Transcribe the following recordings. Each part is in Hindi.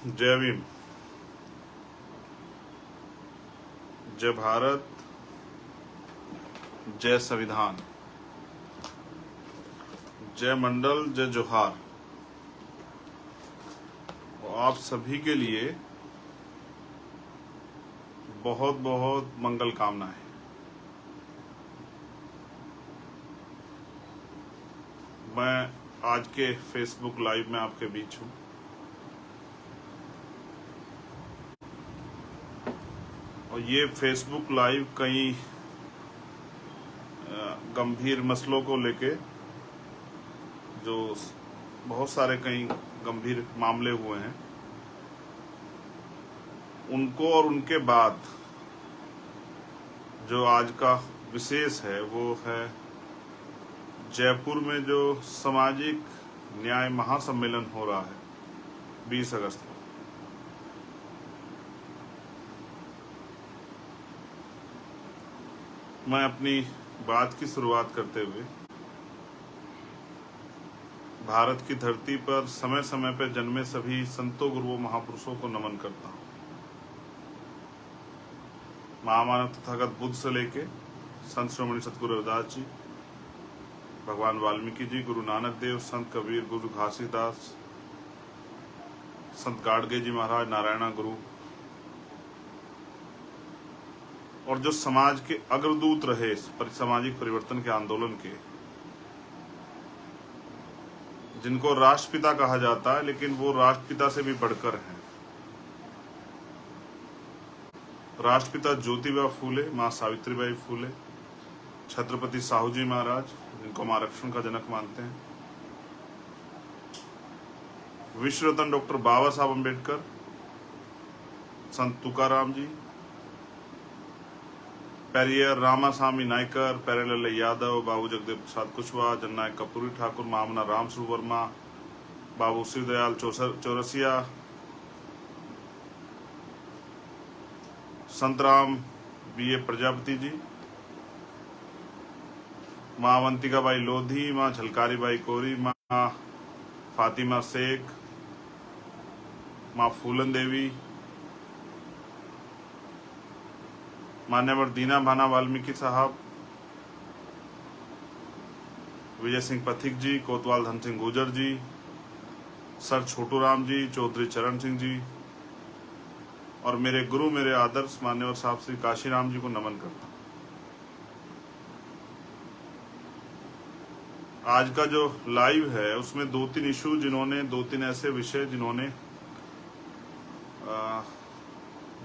जय भीम, जय भारत, जय संविधान, जय मंडल, जय जोहार। और आप सभी के लिए बहुत बहुत मंगल कामनाएं। मैं आज के फेसबुक लाइव में आपके बीच हूं। और ये फेसबुक लाइव कई गंभीर मसलों को लेके, जो बहुत सारे कई गंभीर मामले हुए हैं, उनको और उनके बाद जो आज का विशेष है वो है जयपुर में जो सामाजिक न्याय महासम्मेलन हो रहा है 20 अगस्त को। मैं अपनी बात की शुरुआत करते हुए भारत की धरती पर समय समय पर जन्मे सभी संतों, गुरुओं, महापुरुषों को नमन करता हूँ। महामानव तथागत बुद्ध से लेके संत श्रोमणी सतगुरु रविदास जी, भगवान वाल्मीकि जी, गुरु नानक देव, संत कबीर, गुरु घासीदास, संत गाडगे जी महाराज, नारायणा गुरु, और जो समाज के अग्रदूत रहे सामाजिक परिवर्तन के आंदोलन के, जिनको राष्ट्रपिता कहा जाता है, लेकिन वो राष्ट्रपिता से भी बढ़कर हैं। राष्ट्रपिता ज्योतिबा फूले, मां सावित्रीबाई फूले, छत्रपति साहू जी महाराज, जिनको हम आरक्षण का जनक मानते हैं, विश्व रत्न डॉक्टर बाबा साहब अम्बेडकर, संत तुकाराम जी, पेरियर रामास्वामी नायकर, प्यारेलाल यादव, बाबू जगदेव प्रसाद कुशवाहा, जननायक कपूरी ठाकुर, मामना राम स्वरूप वर्मा, बाबू शिवदयाल चौरसिया, संतराम बी.ए. प्रजापति जी, माँ अवंतिका बाई लोधी, माँ झलकारी बाई कोरी, माँ फातिमा शेख, माँ फूलन देवी, मान्यवर दीना भाना वाल्मीकि साहब, विजय सिंह पथिक जी, कोतवाल धन सिंह गुर्जर जी, सर छोटू राम जी, चौधरी चरण सिंह जी, और मेरे गुरु, मेरे आदर्श मान्यवर साहब श्री काशीराम जी को नमन करता हूं। आज का जो लाइव है उसमें 2-3 इशू, जिन्होंने 2-3 ऐसे विषय जिन्होंने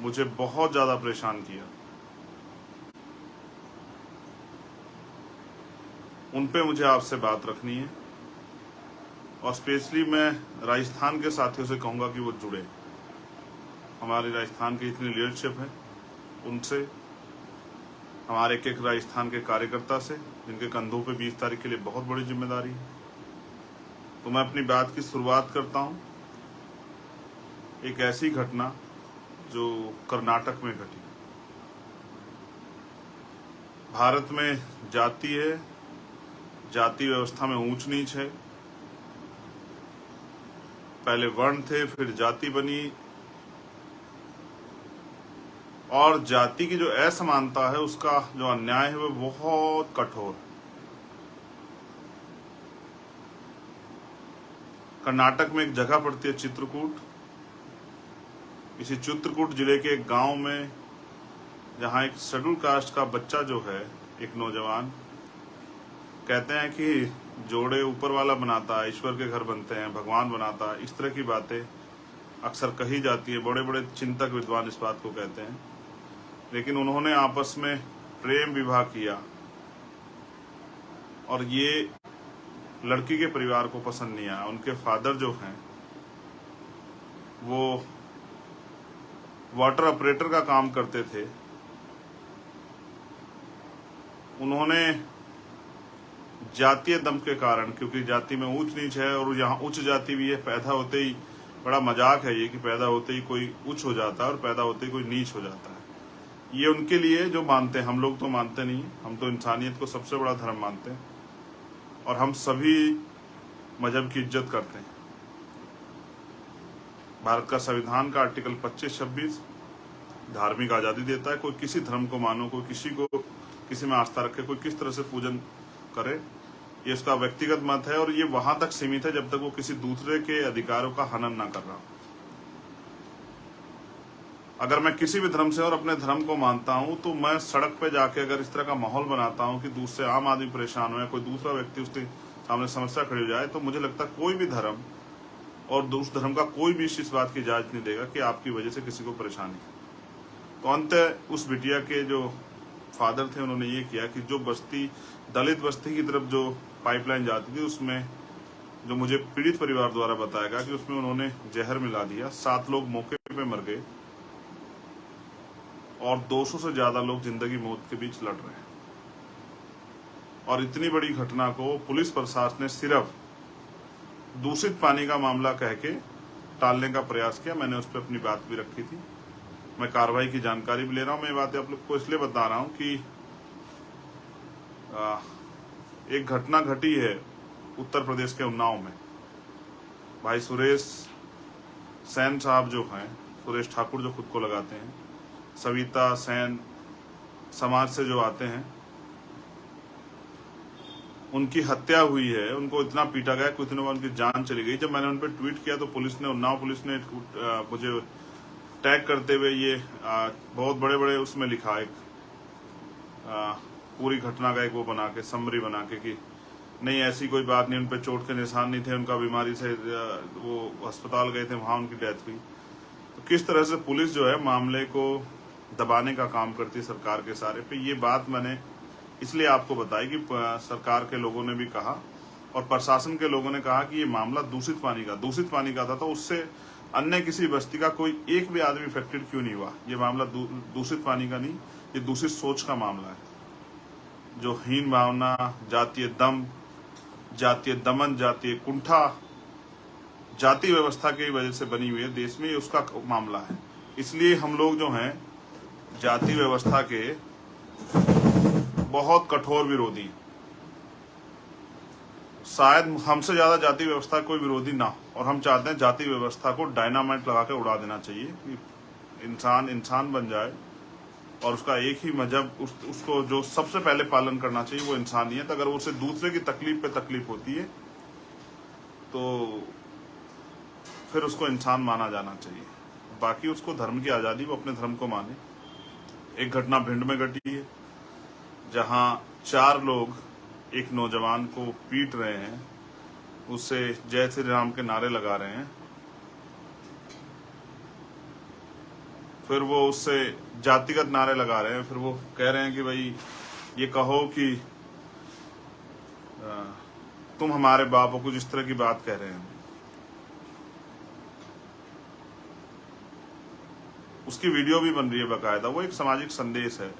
मुझे बहुत ज्यादा परेशान किया, उन पे मुझे आपसे बात रखनी है। और स्पेशली मैं राजस्थान के साथियों से कहूंगा कि वो जुड़े। हमारे राजस्थान की इतनी लीडरशिप है, उनसे, हमारे एक राजस्थान के कार्यकर्ता से, जिनके कंधों पे 20 तारीख के लिए बहुत बड़ी जिम्मेदारी है। तो मैं अपनी बात की शुरुआत करता हूं एक ऐसी घटना जो कर्नाटक में घटी। भारत में जाति है, जाति व्यवस्था में ऊंच नीच है। पहले वर्ण थे, फिर जाति बनी, और जाति की जो असमानता है, उसका जो अन्याय है वो बहुत कठोर है। कर्नाटक में एक जगह पड़ती है चित्रकूट। इसी चित्रकूट जिले के एक गांव में, जहां एक शेड्यूल कास्ट का बच्चा जो है, एक नौजवान, कहते हैं कि जोड़े ऊपर वाला बनाता है, ईश्वर के घर बनते हैं, भगवान बनाता है, इस तरह की बातें अक्सर कही जाती है। बड़े बड़े चिंतक विद्वान इस बात को कहते हैं। लेकिन उन्होंने आपस में प्रेम विवाह किया, और ये लड़की के परिवार को पसंद नहीं आया। उनके फादर जो हैं वो वाटर ऑपरेटर का काम करते थे। उन्होंने जातीय दम के कारण, क्योंकि जाति में ऊंच नीच है और यहाँ उच्च जाति भी है, पैदा होते ही, बड़ा मजाक है ये कि पैदा होते ही कोई उच्च हो जाता है और पैदा होते ही कोई नीच हो जाता है। ये उनके लिए जो मानते हैं, हम लोग तो मानते नहीं। हम तो इंसानियत को सबसे बड़ा धर्म मानते हैं और हम सभी मजहब की इज्जत करते हैं। भारत का संविधान का आर्टिकल 25-26 धार्मिक आज़ादी देता है। कोई किसी धर्म को मानो, कोई किसी में आस्था रखे, कोई किस तरह से पूजन करे, ये उसका व्यक्तिगत मत है और ये वहां तक सीमित है जब तक वो किसी दूसरे के अधिकारों का हनन ना कर रहा। अगर मैं किसी भी धर्म से और अपने धर्म को मानता हूं तो मैं सड़क पे जाके अगर इस तरह का माहौल बनाता हूं कि दूसरे आम आदमी परेशान हो या कोई दूसरा व्यक्ति उसके सामने समस्या खड़ी हो जाए, तो मुझे लगता है कोई भी धर्म और उस धर्म का कोई भी इस बात की इजाजत नहीं देगा कि आपकी वजह से किसी को परेशानी। तो अंत उस बिटिया के जो फादर थे उन्होंने ये किया कि जो बस्ती, दलित बस्ती की तरफ जो पाइपलाइन जाती थी, उसमें जो मुझे पीड़ित परिवार द्वारा बताया गया कि उसमें उन्होंने जहर मिला दिया। 7 लोग मौके पे मर गए और 200 से ज्यादा लोग जिंदगी मौत के बीच लड़ रहे हैं। और इतनी बड़ी घटना को पुलिस प्रशासन ने सिर्फ दूषित पानी का मामला कह के टालने का प्रयास किया। मैंने उस पर अपनी बात भी रखी थी, मैं कार्रवाई की जानकारी भी ले रहा हूं। मैं ये बात आप लोग को इसलिए बता रहा हूं कि एक घटना घटी है उत्तर प्रदेश के उन्नाव में। भाई सुरेश सेन साहब जो हैं, सुरेश ठाकुर जो खुद को लगाते हैं, सविता सेन समाज से जो आते हैं, उनकी हत्या हुई है। उनको इतना पीटा गया कि इतने उनकी जान चली गई। जब मैंने उन पर ट्वीट किया तो पुलिस ने, उन्नाव पुलिस ने मुझे टैग करते हुए ये बहुत बड़े बड़े उसमें लिखा, एक पूरी घटना का एक वो बना के, समरी बना के कि नहीं ऐसी कोई बात नहीं, उन पर चोट के निशान नहीं थे, उनका बीमारी से वो अस्पताल गए थे, वहां उनकी डेथ हुई। तो किस तरह से पुलिस जो है मामले को दबाने का काम करती है सरकार के सारे पे, ये बात मैंने इसलिए आपको बताई कि सरकार के लोगों ने भी कहा और प्रशासन के लोगों ने कहा कि ये मामला दूषित पानी का था, तो उससे अन्य किसी बस्ती का कोई एक भी आदमी इफेक्टेड क्यों नहीं हुआ। ये मामला दूषित पानी का नहीं, ये दूषित सोच का मामला है। जो हीन भावना, जातीय दम, जातीय दमन, जातीय कुंठा, जाति व्यवस्था की वजह से बनी हुई है देश में, ये उसका मामला है। इसलिए हम लोग जो हैं जाति व्यवस्था के बहुत कठोर विरोधी, शायद हमसे ज्यादा जाति व्यवस्था कोई विरोधी ना हो, और हम चाहते हैं जाति व्यवस्था को डायनामाइट लगा के उड़ा देना चाहिए कि इंसान बन जाए और उसका एक ही मजहब, उसको जो सबसे पहले पालन करना चाहिए वो इंसानियत। अगर उसे दूसरे की तकलीफ पे तकलीफ होती है तो फिर उसको इंसान माना जाना चाहिए। बाकी उसको धर्म की आज़ादी, वो अपने धर्म को माने। एक घटना भिंड में घटी है जहां 4 लोग एक नौजवान को पीट रहे हैं, उससे जय श्री राम के नारे लगा रहे हैं, फिर वो उससे जातिगत नारे लगा रहे हैं, फिर वो कह रहे हैं कि भाई ये कहो कि तुम हमारे बाप हो, कुछ इस तरह की बात कह रहे हैं। उसकी वीडियो भी बन रही है बाकायदा, वो एक सामाजिक संदेश है।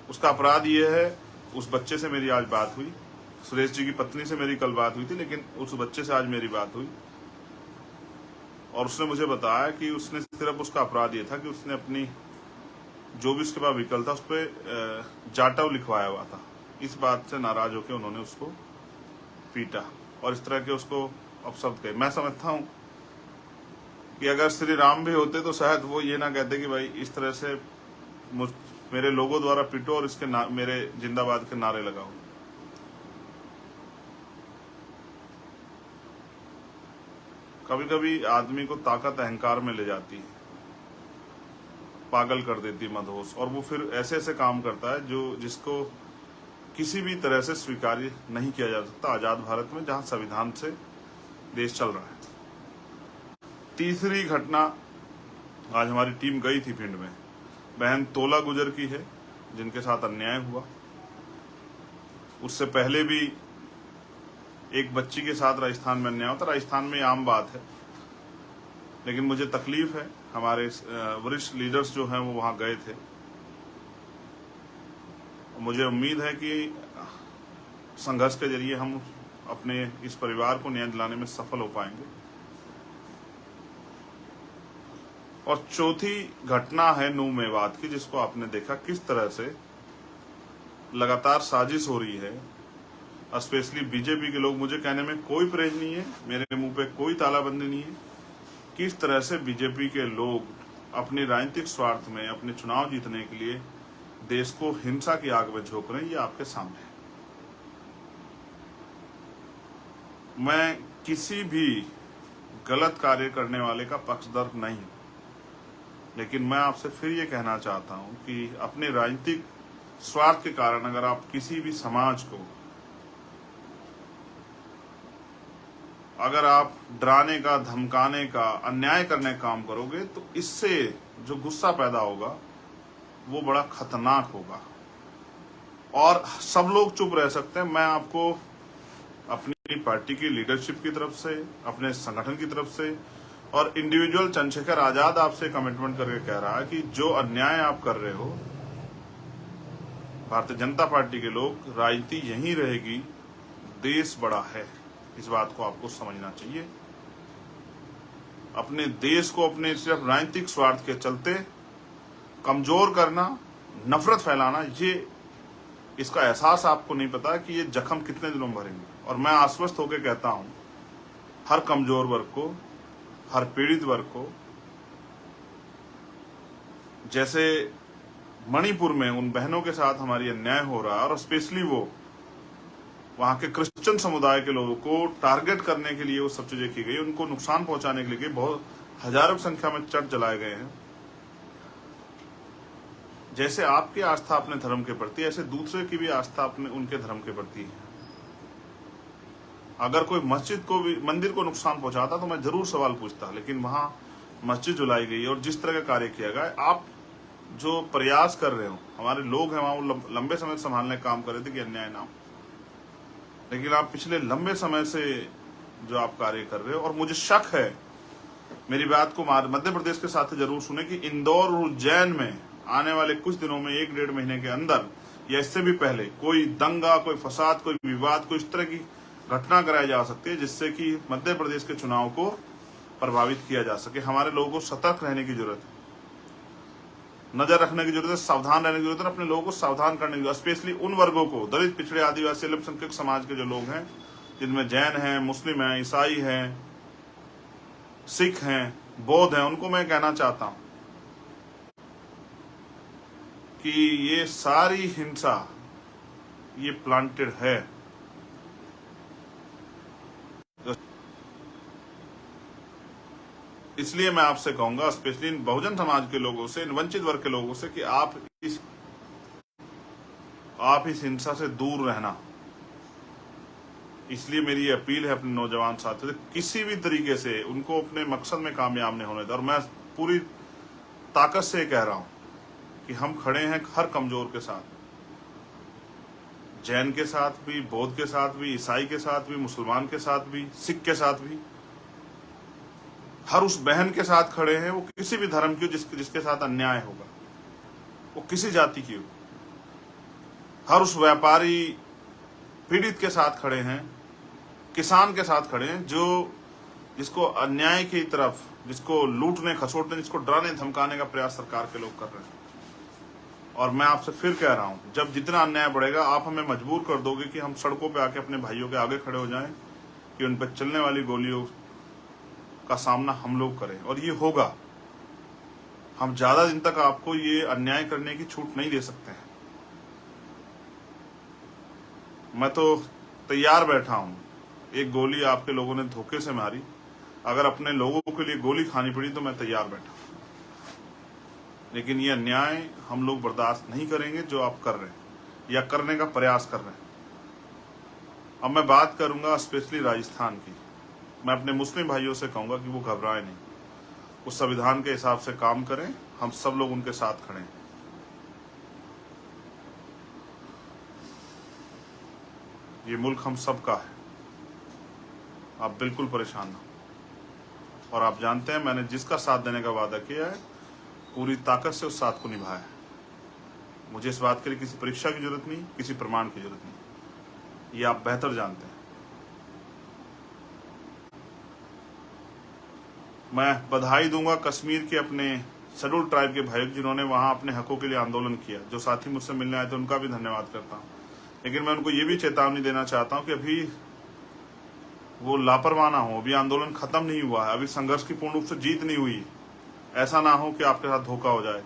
उसका अपराध ये है, उस बच्चे से मेरी आज बात हुई, सुरेश जी की पत्नी से मेरी कल बात हुई थी, लेकिन उस बच्चे से आज मेरी बात हुई और उसने मुझे बताया कि उसने सिर्फ, उसका अपराध ये था कि उसने अपनी जो भी उसके पास व्हीकल था उस पर जाटव लिखवाया हुआ था। इस बात से नाराज होकर उन्होंने उसको पीटा और इस तरह के उसको अपशब्द कहे। मैं समझता हूँ कि अगर श्री राम भी होते तो शायद वो ये ना कहते कि भाई इस तरह से मेरे लोगों द्वारा पीटो और इसके मेरे जिंदाबाद के नारे लगाओ। कभी कभी आदमी को ताकत अहंकार में ले जाती है, पागल कर देती है, मदहोश, और वो फिर ऐसे ऐसे काम करता है जिसको किसी भी तरह से स्वीकार्य नहीं किया जा सकता आजाद भारत में, जहां संविधान से देश चल रहा है। तीसरी घटना, आज हमारी टीम गई थी भिंड में, बहन तोला गुजर की है जिनके साथ अन्याय हुआ। उससे पहले भी एक बच्ची के साथ राजस्थान में अन्याय होता। राजस्थान में आम बात है, लेकिन मुझे तकलीफ है, हमारे वरिष्ठ लीडर्स जो हैं वो वहां गए थे। मुझे उम्मीद है कि संघर्ष के जरिए हम अपने इस परिवार को न्याय दिलाने में सफल हो पाएंगे। और चौथी घटना है नू मेवात की, जिसको आपने देखा किस तरह से लगातार साजिश हो रही है, स्पेशली बीजेपी के लोग। मुझे कहने में कोई परहेज नहीं है, मेरे मुंह पे कोई तालाबंदी नहीं है, किस तरह से बीजेपी के लोग अपने राजनीतिक स्वार्थ में अपने चुनाव जीतने के लिए देश को हिंसा की आग में झोंक रहे हैं, ये आपके सामने है। मैं किसी भी गलत कार्य करने वाले का पक्षधर नहीं हूं, लेकिन मैं आपसे फिर ये कहना चाहता हूं कि अपने राजनीतिक स्वार्थ के कारण अगर आप किसी भी समाज को अगर आप डराने का, धमकाने का, अन्याय करने का काम करोगे तो इससे जो गुस्सा पैदा होगा वो बड़ा खतरनाक होगा और सब लोग चुप रह सकते हैं। मैं आपको अपनी पार्टी की लीडरशिप की तरफ से, अपने संगठन की तरफ से और इंडिविजुअल चंद्रशेखर आजाद आपसे कमिटमेंट करके कह रहा है कि जो अन्याय आप कर रहे हो, भारतीय जनता पार्टी के लोग, राजनीति यहीं रहेगी, देश बड़ा है, इस बात को आपको समझना चाहिए। अपने देश को अपने सिर्फ राजनीतिक स्वार्थ के चलते कमजोर करना, नफरत फैलाना, ये इसका एहसास आपको नहीं पता कि ये जख्म कितने दिनों में भरेंगे। और मैं आश्वस्त होकर कहता हूं हर कमजोर वर्ग को, हर पीड़ित वर्ग को, जैसे मणिपुर में उन बहनों के साथ हमारी अन्याय हो रहा है और स्पेशली वो वहां के क्रिश्चियन समुदाय के लोगों को टारगेट करने के लिए वो सब चीजें की गई, उनको नुकसान पहुंचाने के लिए बहुत हजारों की संख्या में चर्च जलाए गए हैं। जैसे आपकी आस्था अपने धर्म के प्रति, ऐसे दूसरे की भी आस्था अपने उनके धर्म के प्रति है। अगर कोई मस्जिद को भी, मंदिर को नुकसान पहुंचाता तो मैं जरूर सवाल पूछता, लेकिन वहां मस्जिद जलाई गई और जिस तरह का कार्य किया गया, आप जो प्रयास कर रहे हो, हमारे लोग हैं वहां, वो लंबे समय संभालने का काम कर रहे थे कि अन्याय ना हो, लेकिन आप पिछले लंबे समय से जो आप कार्य कर रहे हो, और मुझे शक है, मेरी बात को मध्य प्रदेश के साथ जरूर सुने कि इंदौर और उज्जैन में आने वाले कुछ दिनों में, 1-1.5 महीने के अंदर या इससे भी पहले कोई दंगा, कोई फसाद, कोई विवाद, कोई इस तरह की घटना कराई जा सकती है जिससे कि मध्य प्रदेश के चुनाव को प्रभावित किया जा सके। हमारे लोगों को सतर्क रहने की जरूरत है, नजर रखने की जरूरत है, सावधान रहने की जरूरत है, अपने लोगों को सावधान करने की जरूरत है। स्पेशली उन वर्गों को, दलित, पिछड़े, आदिवासी, अल्पसंख्यक समाज के जो लोग हैं, जिनमें जैन हैं, मुस्लिम हैं, ईसाई हैं, सिख हैं, बौद्ध हैं, उनको मैं कहना चाहता हूं कि ये सारी हिंसा ये प्लांटेड है। इसलिए मैं आपसे कहूंगा, स्पेशली इन बहुजन समाज के लोगों से, इन वंचित वर्ग के लोगों से, कि आप इस हिंसा से दूर रहना। इसलिए मेरी ये अपील है अपने नौजवान साथियों से, किसी भी तरीके से उनको अपने मकसद में कामयाब नहीं होने दें। और मैं पूरी ताकत से कह रहा हूं कि हम खड़े हैं हर कमजोर के साथ, जैन के साथ भी, बौद्ध के साथ भी, ईसाई के साथ भी, मुसलमान के साथ भी, सिख के साथ भी, हर उस बहन के साथ खड़े हैं, वो किसी भी धर्म की हो जिसके साथ अन्याय होगा, वो किसी जाति की हो। हर उस व्यापारी पीड़ित के साथ खड़े हैं, किसान के साथ खड़े हैं, जिसको अन्याय की तरफ, जिसको लूटने, खसोटने, जिसको डराने, धमकाने का प्रयास सरकार के लोग कर रहे हैं। और मैं आपसे फिर कह रहा हूं, जब जितना अन्याय बढ़ेगा, आप हमें मजबूर कर दोगे कि हम सड़कों पे आके अपने भाइयों के आगे खड़े हो जाएं, कि उन पर चलने वाली गोलियों का सामना हम लोग करें। और ये होगा। हम ज्यादा दिन तक आपको ये अन्याय करने की छूट नहीं दे सकते हैं। मैं तो तैयार बैठा हूं, एक गोली आपके लोगों ने धोखे से मारी, अगर अपने लोगों के लिए गोली खानी पड़ी तो मैं तैयार बैठा, लेकिन ये अन्याय हम लोग बर्दाश्त नहीं करेंगे जो आप कर रहे हैं या करने का प्रयास कर रहे हैं। अब मैं बात करूंगा स्पेशली राजस्थान की। मैं अपने मुस्लिम भाइयों से कहूंगा कि वो घबराएं नहीं, उस संविधान के हिसाब से काम करें, हम सब लोग उनके साथ खड़े हैं। ये मुल्क हम सबका है, आप बिल्कुल परेशान ना हो। और आप जानते हैं, मैंने जिसका साथ देने का वादा किया है, पूरी ताकत से उस साथ को निभाया है। मुझे इस बात के लिए किसी परीक्षा की जरूरत नहीं, किसी प्रमाण की जरूरत नहीं, ये आप बेहतर जानते हैं। मैं बधाई दूंगा कश्मीर के अपने शेड्यूल ट्राइब के भाइयों, जिन्होंने वहां अपने हकों के लिए आंदोलन किया। जो साथी मुझसे मिलने आए थे उनका भी धन्यवाद करता हूं, लेकिन मैं उनको ये भी चेतावनी देना चाहता हूं कि अभी वो लापरवाह ना हो। अभी आंदोलन खत्म नहीं हुआ है, अभी संघर्ष की पूर्ण रूप से जीत नहीं हुई। ऐसा ना हो कि आपके साथ धोखा हो जाए।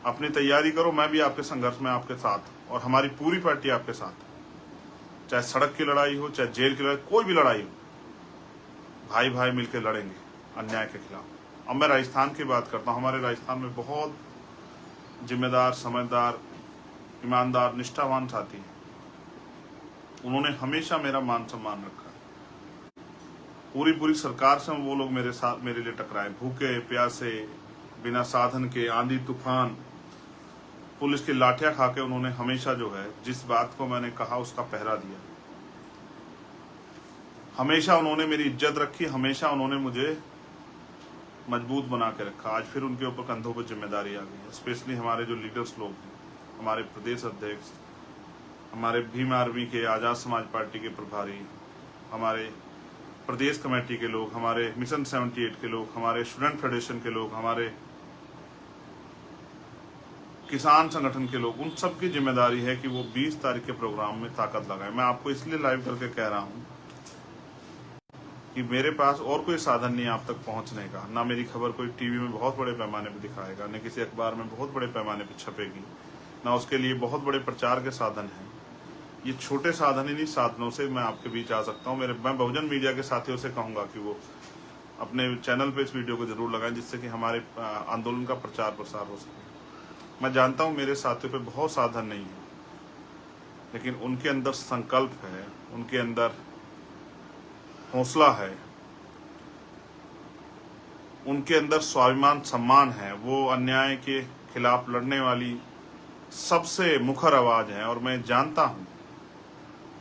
अपनी तैयारी करो, मैं भी आपके संघर्ष में आपके साथ, और हमारी पूरी पार्टी आपके साथ। चाहे सड़क की लड़ाई हो, चाहे जेल की लड़ाई, कोई भी लड़ाई हो, भाई भाई मिलकर लड़ेंगे अन्याय के खिलाफ। अब मैं राजस्थान की बात करता हूँ। हमारे राजस्थान में बहुत जिम्मेदार, समझदार, ईमानदार, निष्ठावान साथी हैं। उन्होंने हमेशा मेरा मान सम्मान रखा। पूरी सरकार से वो लोग मेरे लिए टकराए, भूखे प्यासे, बिना साधन के, आंधी तूफान, पुलिस की लाठियां खा के उन्होंने हमेशा जो है जिस बात को मैंने कहा उसका पहरा दिया। हमेशा उन्होंने मेरी इज्जत रखी, हमेशा उन्होंने मुझे मजबूत बना के रखा। आज फिर उनके ऊपर कंधों पर जिम्मेदारी आ गई है। स्पेशली हमारे जो लीडर्स लोग हैं, हमारे प्रदेश अध्यक्ष, हमारे भीम आर्मी के, आजाद समाज पार्टी के प्रभारी, हमारे प्रदेश कमेटी के लोग, हमारे मिशन 78 के लोग, हमारे स्टूडेंट फेडरेशन के लोग, हमारे किसान संगठन के लोग, उन सब की जिम्मेदारी है कि वो 20 तारीख के प्रोग्राम में ताकत लगाए। मैं आपको इसलिए लाइव करके कह रहा हूं कि मेरे पास और कोई साधन नहीं आप तक पहुंचने का। ना मेरी खबर कोई टीवी में बहुत बड़े पैमाने पर दिखाएगा, न किसी अखबार में बहुत बड़े पैमाने पर छपेगी, ना उसके लिए बहुत बड़े प्रचार के साधन हैं। ये छोटे साधन ही नहीं, साधनों से मैं आपके बीच आ सकता हूँ। मैं बहुजन मीडिया के साथियों से कहूंगा कि वो अपने चैनल पे इस वीडियो को जरूर लगाएं, जिससे कि हमारे आंदोलन का प्रचार प्रसार हो सके। मैं जानता हूँ मेरे साथियों पे बहुत साधन नहीं है, लेकिन उनके अंदर संकल्प है, उनके अंदर हौसला है, उनके अंदर स्वाभिमान, सम्मान है। वो अन्याय के खिलाफ लड़ने वाली सबसे मुखर आवाज है, और मैं जानता हूं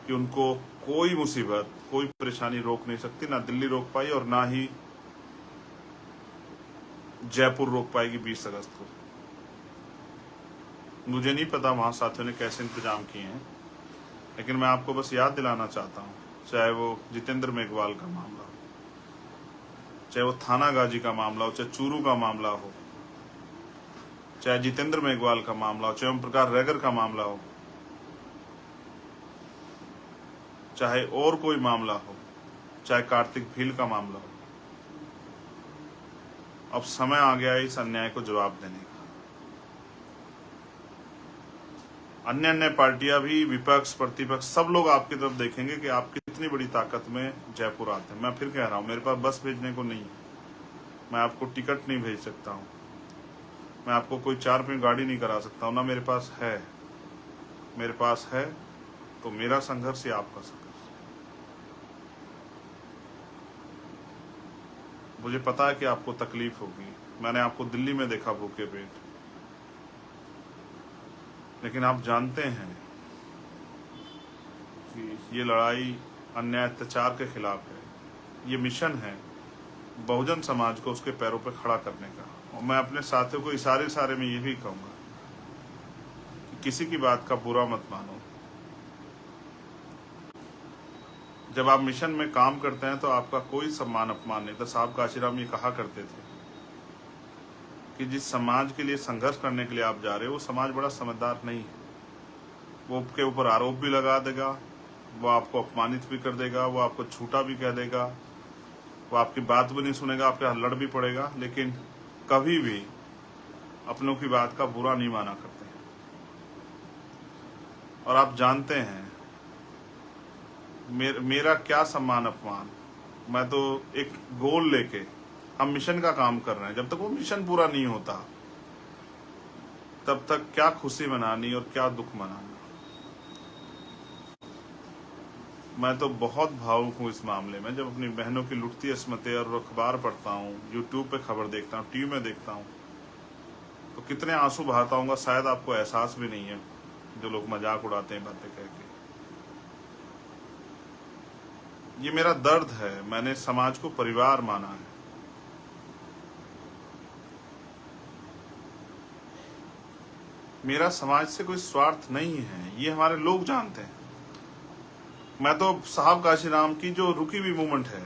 कि उनको कोई मुसीबत, कोई परेशानी रोक नहीं सकती। ना दिल्ली रोक पाई और ना ही जयपुर रोक पाएगी 20 अगस्त को। मुझे नहीं पता वहां साथियों ने कैसे इंतजाम किए हैं, लेकिन मैं आपको बस याद दिलाना चाहता हूं, चाहे वो जितेंद्र मेघवाल का मामला हो, चाहे वो थाना गाजी का मामला हो, चाहे चूरू का मामला हो, चाहे जितेंद्र मेघवाल का मामला हो, चाहे ओम प्रकाश रेगर का मामला हो, चाहे और कोई मामला हो, चाहे कार्तिक भील का मामला हो, अब समय आ गया है इस अन्याय को जवाब देने का। अन्य पार्टियां भी, विपक्ष, प्रतिपक्ष, सब लोग आपकी तरफ देखेंगे कि आप कितनी बड़ी ताकत में जयपुर आते हैं। मैं फिर कह रहा हूं, मेरे पास बस भेजने को नहीं है, मैं आपको टिकट नहीं भेज सकता हूं, मैं आपको कोई 4 पहिया गाड़ी नहीं करा सकता हूं, ना मेरे पास है। मेरे पास है तो मेरा संघर्ष या आपका संघर्ष। मुझे पता है कि आपको तकलीफ होगी। मैंने आपको दिल्ली में देखा भूखे पेट, लेकिन आप जानते हैं कि ये लड़ाई अन्याय अत्याचार के खिलाफ है। ये मिशन है बहुजन समाज को उसके पैरों पर खड़ा करने का। और मैं अपने साथियों को इशारे में यही कहूंगा कि किसी की बात का बुरा मत मानो। जब आप मिशन में काम करते हैं तो आपका कोई सम्मान अपमान नहीं था। साहब काशीराम ये कहा करते थे कि जिस समाज के लिए संघर्ष करने के लिए आप जा रहे हो, वो समाज बड़ा समझदार नहीं है। वो आपके ऊपर आरोप भी लगा देगा, वो आपको अपमानित भी कर देगा, वो आपको झूठा भी कह देगा, वो आपकी बात भी नहीं सुनेगा, आपके हाथ लड़ भी पड़ेगा, लेकिन कभी भी अपनों की बात का बुरा नहीं माना करते हैं। और आप जानते हैं मेरा क्या सम्मान अपमान। मैं तो एक गोल लेके, हम मिशन का काम कर रहे हैं, जब तक वो मिशन पूरा नहीं होता तब तक क्या खुशी मनानी और क्या दुख मनाना। मैं तो बहुत भावुक हूँ इस मामले में। जब अपनी बहनों की लुटती अस्मतें और अखबार पढ़ता हूँ, यूट्यूब पे खबर देखता हूँ, टीवी में देखता हूँ, तो कितने आंसू बहाता हूँगा शायद आपको एहसास भी नहीं है, जो लोग मजाक उड़ाते हैं बातें कह के। ये मेरा दर्द है। मैंने समाज को परिवार माना है। मेरा समाज से कोई स्वार्थ नहीं है, ये हमारे लोग जानते हैं। मैं तो साहब काशीराम की जो रुकी हुई मूवमेंट है,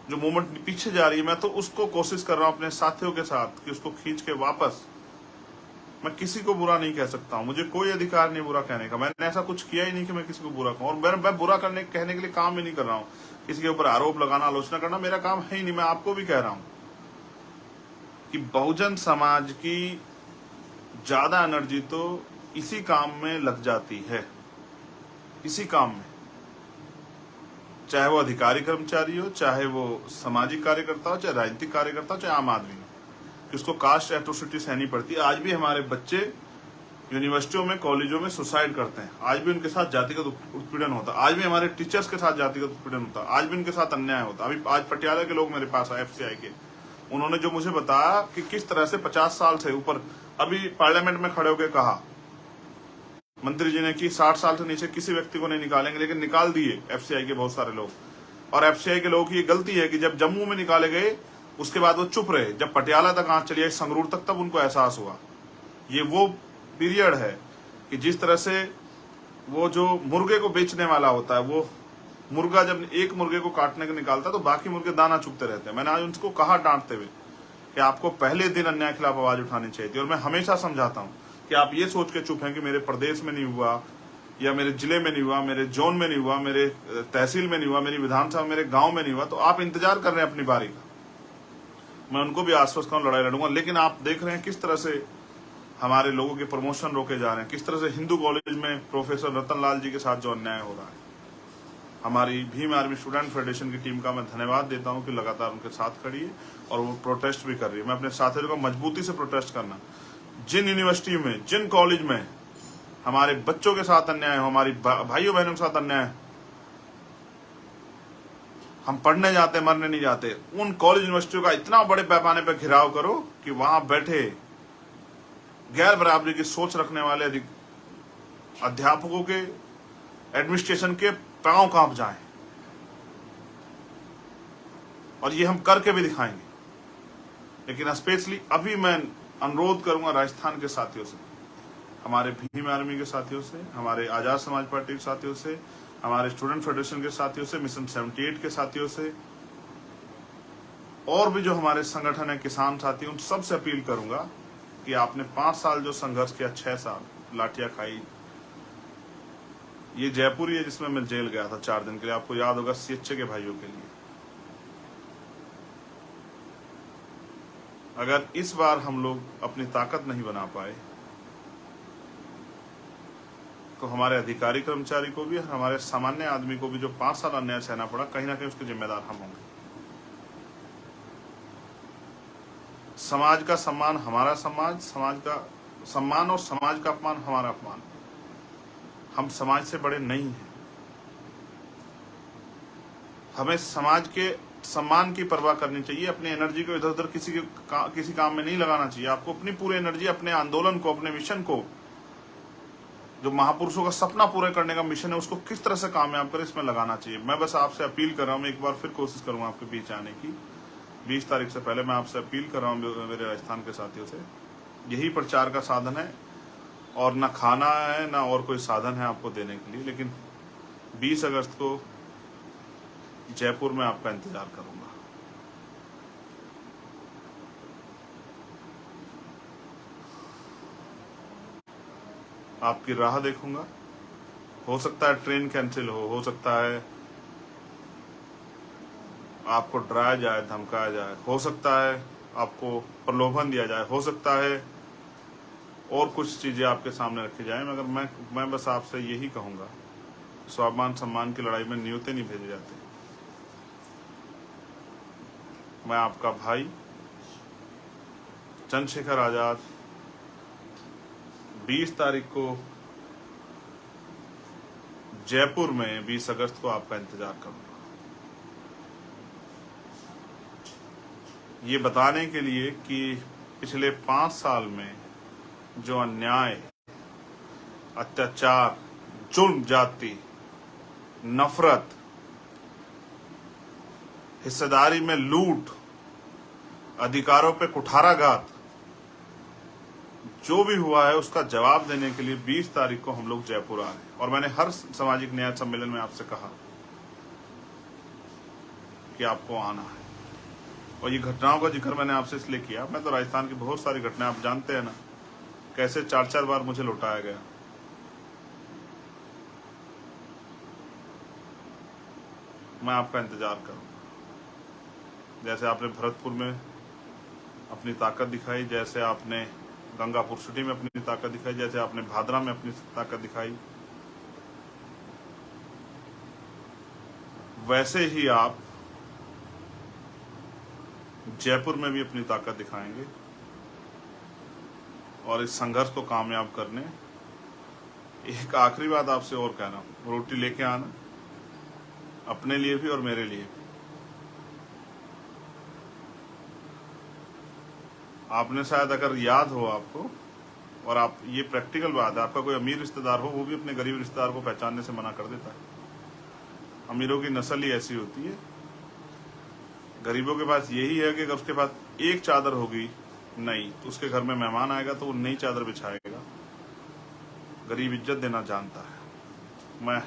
जो मूवमेंट पीछे जा रही है, मैं तो उसको कोशिश कर रहा हूं अपने साथियों के साथ कि उसको खींच के वापस। मैं किसी को बुरा नहीं कह सकता हूं, मुझे कोई अधिकार नहीं बुरा कहने का। मैंने ऐसा कुछ किया ही नहीं कि मैं किसी को बुरा कहूं, और मैं बुरा कहने के लिए काम भी नहीं कर रहा हूं। किसी के ऊपर आरोप लगाना, आलोचना करना मेरा काम है ही नहीं। मैं आपको भी कह रहा हूं कि बहुजन समाज की ज्यादा एनर्जी तो इसी काम में लग जाती है, इसी काम में, चाहे वो अधिकारी कर्मचारी हो, चाहे वो सामाजिक कार्यकर्ता हो, चाहे राजनीतिक कार्यकर्ता हो, चाहे आम आदमी हो, कि उसको कास्ट एट्रोसिटी सहनी पड़ती है। आज भी हमारे बच्चे यूनिवर्सिटियों में, कॉलेजों में सुसाइड करते हैं, आज भी उनके साथ जातिगत उत्पीड़न होता है, आज भी हमारे टीचर्स के साथ जातिगत उत्पीड़न होता है, आज भी उनके साथ अन्याय होता है। अभी आज पटियाला के लोग मेरे पास आए, FCI के, उन्होंने जो मुझे बताया कि किस तरह से 50 साल से ऊपर, अभी पार्लियामेंट में खड़े होकर कहा मंत्री जी ने कि 60 साल से नीचे किसी व्यक्ति को नहीं निकालेंगे, लेकिन निकाल दिए FCI के बहुत सारे लोग। और FCI के लोगों की ये गलती है कि जब जम्मू में निकाले गए उसके बाद वो चुप रहे, जब पटियाला तक आंच चली आई, संगरूर तक, तब उनको एहसास हुआ। ये वो पीरियड है कि जिस तरह से वो जो मुर्गे को बेचने वाला होता है, वो मुर्गा जब एक मुर्गे को काटने को निकालता है तो बाकी मुर्गे दाना चुगते रहते हैं। मैंने आज उनको कहा डांटते हुए कि आपको पहले दिन अन्याय के खिलाफ आवाज उठानी चाहिए थी। और मैं हमेशा समझाता हूं कि आप ये सोच के चुप हैं कि मेरे प्रदेश में नहीं हुआ, या मेरे जिले में नहीं हुआ, मेरे जोन में नहीं हुआ, मेरे तहसील में नहीं हुआ, मेरी विधानसभा, मेरे गांव में नहीं हुआ, तो आप इंतजार कर रहे हैं अपनी बारी का। मैं उनको भी आश्वस्त करूं, लड़ाई लड़ूंगा। लेकिन आप देख रहे हैं किस तरह से हमारे लोगों के प्रमोशन रोके जा रहे हैं, किस तरह से हिंदू कॉलेज में प्रोफेसर रतन लाल जी के साथ जो अन्याय हो रहा है। हमारी भीम आर्मी स्टूडेंट फेडरेशन की टीम का मैं धन्यवाद देता हूं कि लगातार उनके साथ खड़ी है और वो प्रोटेस्ट भी कर रही है। मैं अपने साथियों को मजबूती से प्रोटेस्ट करना, जिन यूनिवर्सिटी में, जिन कॉलेज में हमारे बच्चों के साथ अन्याय हो, हमारी भाइयों बहनों के साथ अन्याय, हम पढ़ने जाते, मरने नहीं जाते, उन कॉलेज यूनिवर्सिटियों का इतना बड़े पैमाने पर घिराव करो कि वहां बैठे गैर बराबरी की सोच रखने वाले अध्यापकों के, एडमिनिस्ट्रेशन के पांव कांप जाएं। और ये हम करके भी दिखाएंगे। लेकिन स्पेशली अभी मैं अनुरोध करूंगा राजस्थान के साथियों से, हमारे भीम आर्मी के साथियों से, हमारे आजाद समाज पार्टी के साथियों से, हमारे स्टूडेंट फेडरेशन के साथियों से, मिशन 78 के साथियों से, और भी जो हमारे संगठन है, किसान साथी, उन सबसे अपील करूंगा कि आपने 5 साल जो संघर्ष किया, 6 साल लाठियां खाई, ये जयपुर ही है जिसमें मैं जेल गया था 4 दिन के लिए, आपको याद होगा, CHA के भाइयों के लिए। अगर इस बार हम लोग अपनी ताकत नहीं बना पाए तो हमारे अधिकारी कर्मचारी को भी, हमारे सामान्य आदमी को भी जो 5 साल अन्याय सहना पड़ा, कहीं ना कहीं उसके जिम्मेदार हम होंगे। समाज का सम्मान हमारा समाज, समाज का सम्मान, और समाज का अपमान हमारा अपमान। हम समाज से बड़े नहीं हैं। हमें समाज के सम्मान की परवाह करनी चाहिए। अपनी एनर्जी को इधर उधर किसी काम में नहीं लगाना चाहिए। आपको अपनी पूरी एनर्जी अपने आंदोलन को, अपने मिशन को, जो महापुरुषों का सपना पूरा करने का मिशन है, उसको किस तरह से कामयाब करें, इसमें लगाना चाहिए। मैं बस आपसे अपील कर रहा हूं, एक बार फिर कोशिश करूंगा आपके बीच आने की। 20 तारीख से पहले मैं आपसे अपील कर रहा हूं मेरे राजस्थान के साथियों से। यही प्रचार का साधन है, और ना खाना है, ना और कोई साधन है आपको देने के लिए। लेकिन 20 अगस्त को जयपुर में आपका इंतजार करूंगा। आपकी राह देखूंगा। हो सकता है ट्रेन कैंसिल हो सकता है आपको डराया जाए, धमकाया जाए, हो सकता है आपको प्रलोभन दिया जाए, हो सकता है और कुछ चीजें आपके सामने रखी जाए, मगर मैं बस आपसे यही कहूंगा, स्वाभिमान सम्मान की लड़ाई में न्योते नहीं भेजे जाते। मैं आपका भाई चंद्रशेखर आजाद 20 तारीख को जयपुर में, 20 अगस्त को आपका इंतजार करूंगा, ये बताने के लिए कि पिछले 5 साल में जो अन्याय, अत्याचार, जुल्म, जाति, नफरत, हिस्सेदारी में लूट, अधिकारों पे कुठाराघात, जो भी हुआ है उसका जवाब देने के लिए 20 तारीख को हम लोग जयपुर आ रहे हैं। और मैंने हर सामाजिक न्याय सम्मेलन में आपसे कहा कि आपको आना है। और ये घटनाओं का जिक्र मैंने आपसे इसलिए किया, मैं तो राजस्थान की बहुत सारी घटनाएं, आप जानते हैं ना, कैसे 4-4 बार मुझे लौटाया गया। मैं आपका इंतजार करूंगा। जैसे आपने भरतपुर में अपनी ताकत दिखाई, जैसे आपने गंगापुर सिटी में अपनी ताकत दिखाई, जैसे आपने भादरा में अपनी ताकत दिखाई, वैसे ही आप जयपुर में भी अपनी ताकत दिखाएंगे। और इस संघर्ष को कामयाब करने, एक आखिरी बात आपसे और कहना, रोटी लेके आना, अपने लिए भी और मेरे लिए भी। आपने शायद, अगर याद हो आपको, और आप, ये प्रैक्टिकल बात है, आपका कोई अमीर रिश्तेदार हो, वो भी अपने गरीब रिश्तेदार को पहचानने से मना कर देता है। अमीरों की नस्ल ही ऐसी होती है। गरीबों के पास यही है कि अगर उसके पास एक चादर होगी नहीं, तो उसके घर में मेहमान आएगा तो वो नई चादर बिछाएगा। गरीब इज्जत देना जानता है। मैं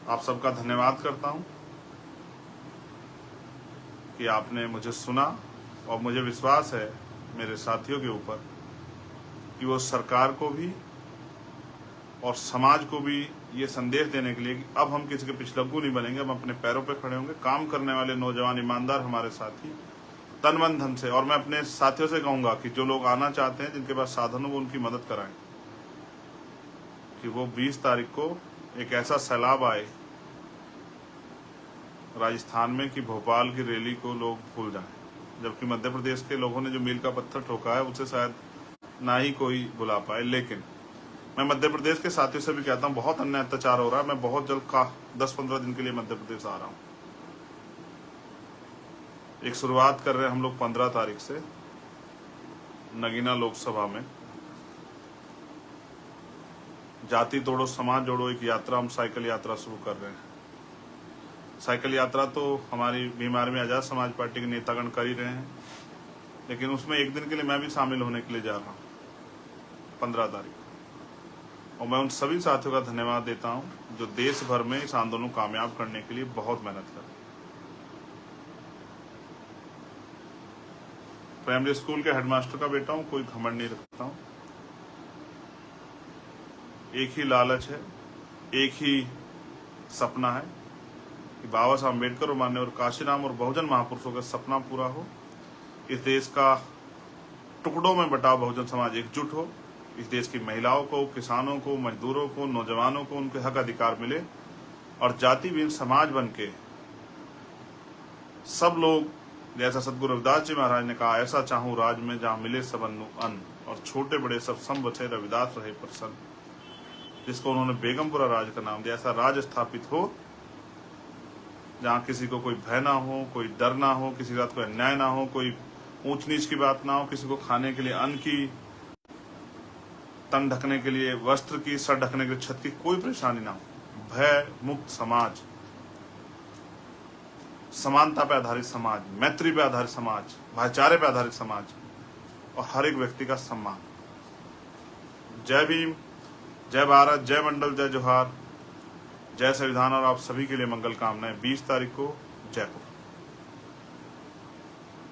आप सबका धन्यवाद करता हूं कि आपने मुझे सुना, और मुझे विश्वास है मेरे साथियों के ऊपर कि वो सरकार को भी और समाज को भी ये संदेश देने के लिए कि अब हम किसी के पिछलग्गू नहीं बनेंगे, हम अपने पैरों पे खड़े होंगे। काम करने वाले नौजवान ईमानदार हमारे साथी तन मन धन से, और मैं अपने साथियों से कहूंगा कि जो लोग आना चाहते हैं, जिनके पास साधन हो, वो उनकी मदद कराएं, कि वो 20 तारीख को एक ऐसा सैलाब आए राजस्थान में कि भोपाल की रैली को लोग भूल जाएं। जबकि मध्य प्रदेश के लोगों ने जो मील का पत्थर ठोका है, उसे शायद ना ही कोई भुला पाए। लेकिन मैं मध्य प्रदेश के साथियों से भी कहता हूँ, बहुत अन्याय अत्याचार हो रहा है। मैं बहुत जल्द 10-15 दिन के लिए मध्य प्रदेश आ रहा हूँ। एक शुरुआत कर रहे हैं हम लोग 15 तारीख से नगीना लोकसभा में। जाति तोड़ो समाज जोड़ो एक यात्रा, हम साइकिल यात्रा शुरू कर रहे हैं। साइकिल यात्रा तो हमारी बीमार में आजाद समाज पार्टी के नेतागण कर ही रहे हैं, लेकिन उसमें एक दिन के लिए मैं भी शामिल होने के लिए जा रहा हूँ 15 तारीख। और मैं उन सभी साथियों का धन्यवाद देता हूं जो देश भर में इस आंदोलन को कामयाब करने के लिए बहुत मेहनत कर रहे हैं। प्राइमरी स्कूल के हेडमास्टर का बेटा हूं, कोई घमंड नहीं रखता हूं। एक ही लालच है, एक ही सपना है कि बाबा साहब अम्बेडकर और माननीय काशीराम और बहुजन महापुरुषों का सपना पूरा हो। इस देश का टुकड़ों में बटा बहुजन समाज एकजुट हो। इस देश की महिलाओं को, किसानों को, मजदूरों को, नौजवानों को उनके हक अधिकार मिले, और जाति विहीन समाज बन के सब लोग, जैसा सदगुरु रविदास जी महाराज ने कहा, ऐसा चाहूं राज में जहां मिले सबनु अन्न, और छोटे बड़े सब सम बचे रविदास रहे प्रसन्न, जिसको उन्होंने बेगमपुरा राज का नाम दिया। ऐसा राज स्थापित हो जहां किसी को कोई भय ना हो, कोई डर ना हो, किसी के साथ कोई अन्याय ना हो, कोई ऊंच नीच की बात ना हो, किसी को खाने के लिए अन्न की, तन ढकने के लिए वस्त्र की, सर ढकने के लिए छत की कोई परेशानी ना हो। भय मुक्त समाज, समानता पे आधारित समाज, मैत्री पे आधारित समाज, भाईचारे पे आधारित समाज, और हर एक व्यक्ति का सम्मान। जय भीम, जय भारत, जय मंडल, जय जोहार, जय संविधान, और आप सभी के लिए मंगल कामनाएं। 20 तारीख को जयपुर।